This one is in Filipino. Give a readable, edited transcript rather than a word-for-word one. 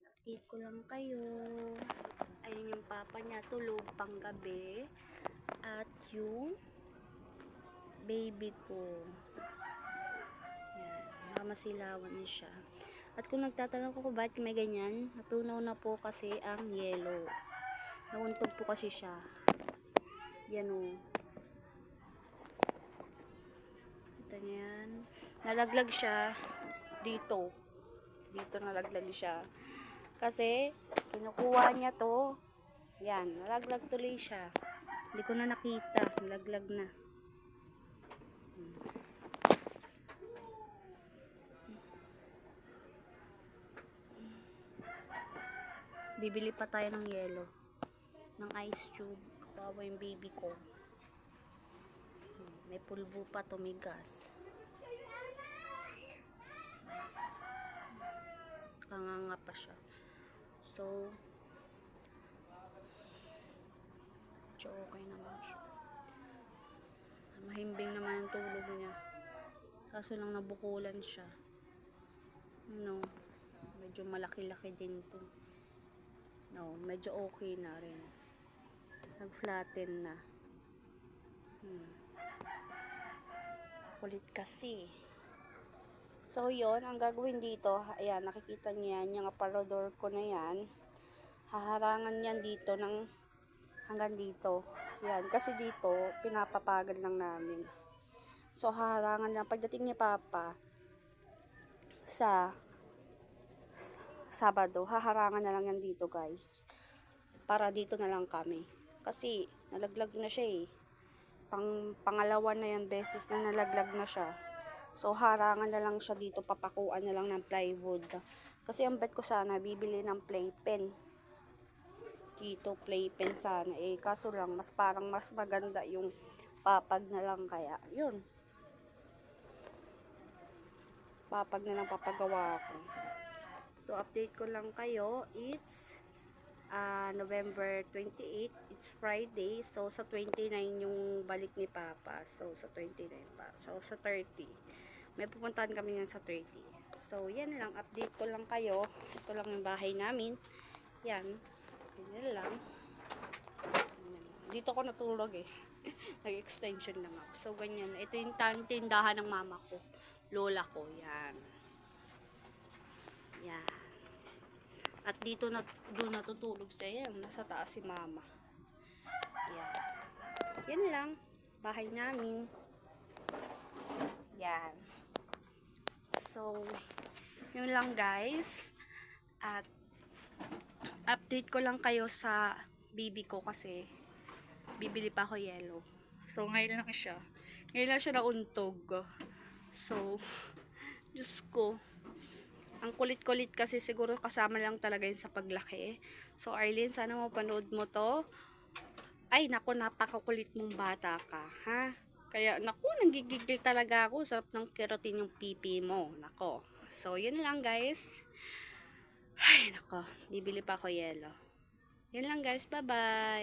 Update ko lang kayo. Ayun yung papa niya tulog pang gabi. At yung baby ko. Yan. Namasilawan siya. At kung nagtatanong ko bakit may ganyan, natunaw na po kasi ang yellow. Nauntog po kasi siya. Yan o. Ito yan. Nalaglag siya dito. Dito nalaglag siya. Kasi kinukuha niya to. Yan. Nalaglag tuloy siya. Hindi ko na nakita. Nalaglag na. Bibili pa tayo ng yelo. Ng ice tube. Kawawa yung baby ko. May pulbo pa, tumigas. Kanganga pa siya. So, okay naman siya. Mahimbing naman yung tulog niya. Kaso lang nabukulan siya. No, medyo malaki-laki din to. No, medyo okay na rin. Nag-flatten na. Kulit kasi. So, yon ang gagawin dito, ayan, nakikita niyo yan, yung aparador ko na yan. Haharangan yan dito ng hanggang dito. Yan, kasi dito, pinapapagal lang namin. So, haharangan lang. Pagdating ni Papa, sa Sabado, haharangan na lang yan dito, guys. Para dito na lang kami. Kasi, nalaglag na siya eh. Pangalawa na yan beses na nalaglag na siya. So, harangan na lang siya dito, papakuan na lang ng plywood. Kasi ang bet ko sana, bibili ng playpen. Dito, playpen sana. Eh, kaso lang, parang mas maganda yung papag na lang kaya. Yun. Papag na lang papagawa ko. So, update ko lang kayo. It's November 28. It's Friday. So, sa 29 yung balik ni Papa. So, sa 29 pa. So, sa 30. May pupuntahan kami yan sa 30. So, yan lang. Update ko lang kayo. Ito lang yung bahay namin. Yan. Yan lang. Dito ko natulog eh. Nag-extension lang ako. So, ganyan. Ito yung tindahan ng mama ko. Lola ko. Yan. Yan. At dito doon natutulog siya. Yan. Nasa taas si mama. Yan. Yan lang. Bahay namin. Yan. So, yun lang guys. At update ko lang kayo sa baby ko kasi bibili pa ako yelo. So, ngayon lang siya. Ngayon lang siya nauntog. So, Diyos ko. Ang kulit-kulit kasi siguro kasama lang talaga yun sa paglaki. So, Arlene, sana mapanood mo to. Ay, naku, napakakulit mong bata ka, ha? Kaya, naku, nanggigigil talaga ako. Sarap ng keratin yung pipi mo. Nako. So, yun lang, guys. Ay, nako. Bibili pa ako yelo. Yun lang, guys. Bye-bye.